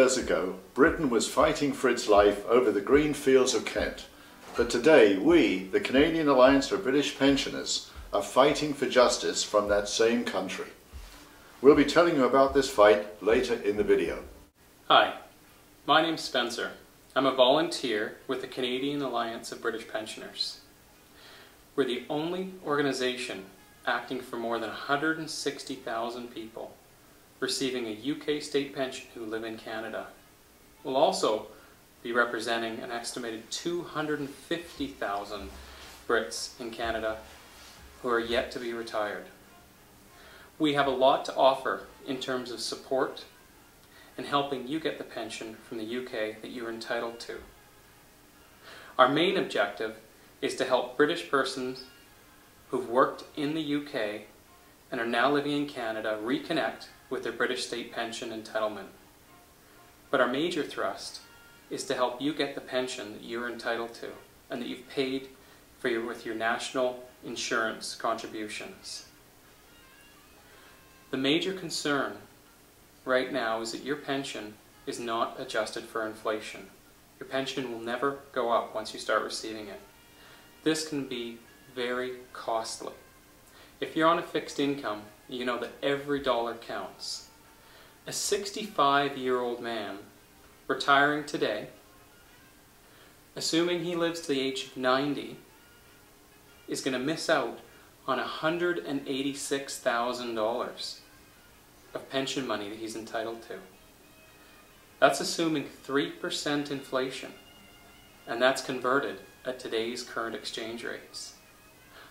years ago, Britain was fighting for its life over the green fields of Kent. But today, we, the Canadian Alliance for British Pensioners, are fighting for justice from that same country. We'll be telling you about this fight later in the video. Hi, my name's Spencer. I'm a volunteer with the Canadian Alliance of British Pensioners. We're the only organization acting for more than 160,000 people receiving a UK state pension who live in Canada. We'll also be representing an estimated 250,000 Brits in Canada who are yet to be retired. We have a lot to offer in terms of support and helping you get the pension from the UK that you're entitled to. Our main objective is to help British persons who've worked in the UK and are now living in Canada reconnect with their British state pension entitlement. But our major thrust is to help you get the pension that you're entitled to and that you've paid for with your national insurance contributions. The major concern right now is that your pension is not adjusted for inflation. Your pension will never go up once you start receiving it. This can be very costly. If you're on a fixed income, you know that every dollar counts. A 65-year-old man retiring today, assuming he lives to the age of 90, is going to miss out on $186,000 of pension money that he's entitled to. That's assuming 3% inflation, and that's converted at today's current exchange rates.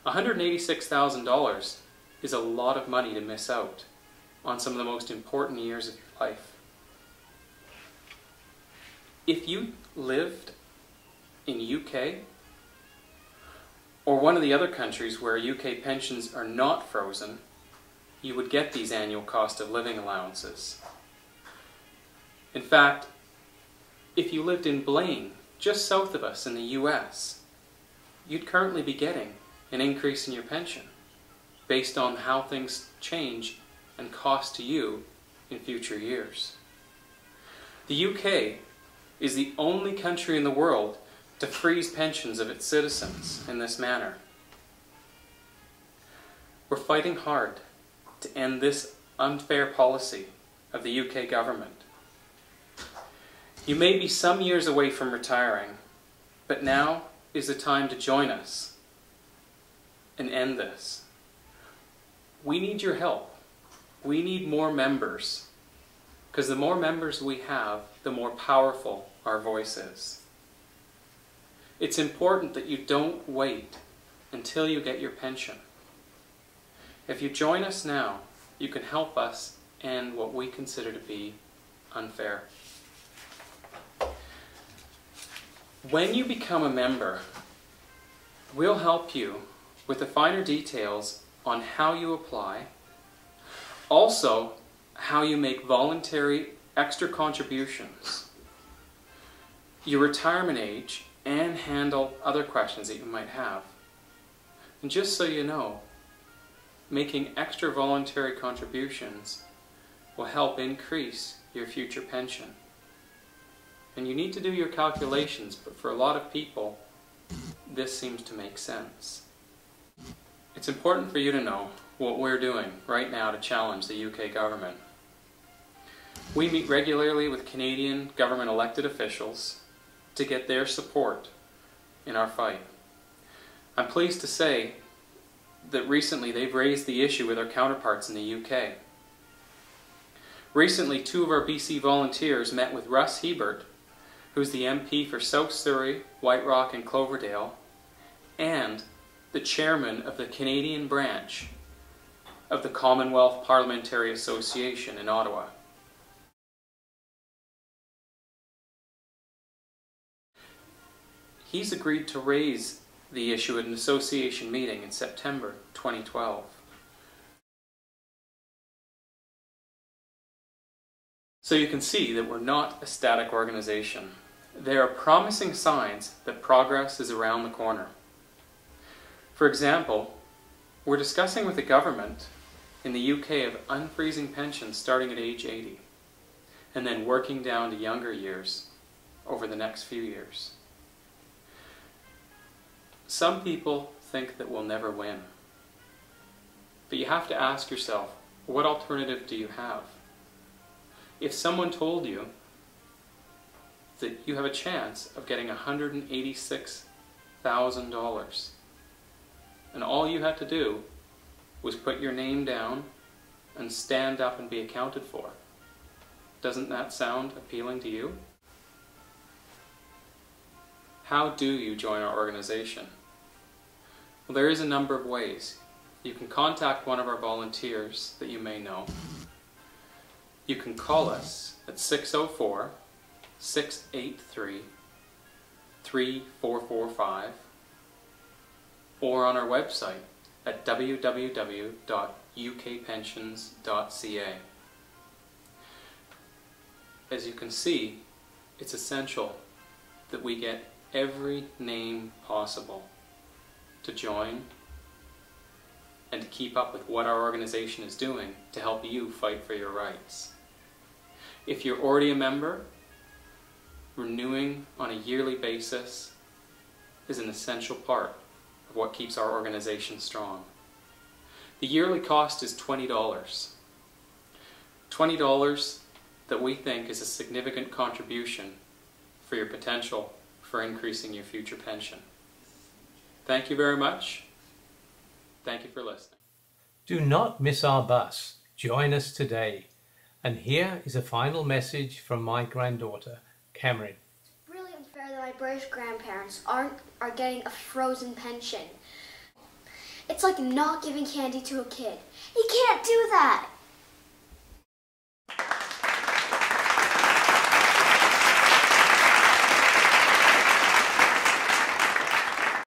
$186,000 is a lot of money to miss out on some of the most important years of your life. If you lived in UK or one of the other countries where UK pensions are not frozen, you would get these annual cost of living allowances. In fact, if you lived in Blaine, just south of us in the US, you'd currently be getting an increase in your pension based on how things change and cost to you in future years. The UK is the only country in the world to freeze pensions of its citizens in this manner. We're fighting hard to end this unfair policy of the UK government. You may be some years away from retiring, but now is the time to join us and end this. We need your help. We need more members, because the more members we have, the more powerful our voice is. It's important that you don't wait until you get your pension. If you join us now, you can help us end what we consider to be unfair. When you become a member, we'll help you with the finer details on how you apply, also how you make voluntary extra contributions, your retirement age, and handle other questions that you might have. And just so you know, making extra voluntary contributions will help increase your future pension. And you need to do your calculations, but for a lot of people, this seems to make sense. It's important for you to know what we're doing right now to challenge the UK government. We meet regularly with Canadian government elected officials to get their support in our fight. I'm pleased to say that recently they've raised the issue with our counterparts in the UK. Recently, 2 of our BC volunteers met with Russ Hebert, who's the MP for South Surrey, White Rock and Cloverdale, and the chairman of the Canadian branch of the Commonwealth Parliamentary Association in Ottawa. He's agreed to raise the issue at an association meeting in September 2012. So you can see that we're not a static organization. There are promising signs that progress is around the corner. For example, we're discussing with the government in the UK of unfreezing pensions starting at age 80. and then working down to younger years over the next few years. Some people think that we'll never win. But you have to ask yourself, what alternative do you have? If someone told you that you have a chance of getting $186,000 and all you had to do was put your name down and stand up and be accounted for, doesn't that sound appealing to you? How do you join our organization? Well, there is a number of ways. You can contact one of our volunteers that you may know. You can call us at 604-683-3445 or on our website at www.ukpensions.ca. As you can see, it's essential that we get every name possible to join and to keep up with what our organization is doing to help you fight for your rights. If you're already a member, renewing on a yearly basis is an essential part of what keeps our organization strong. The yearly cost is $20. $20 that we think is a significant contribution for your potential for increasing your future pension. Thank you very much. Thank you for listening. Do not miss our bus. Join us today. And here is a final message from my granddaughter, Cameron. It's really unfair that my British grandparents are getting a frozen pension. It's like not giving candy to a kid. You can't do that!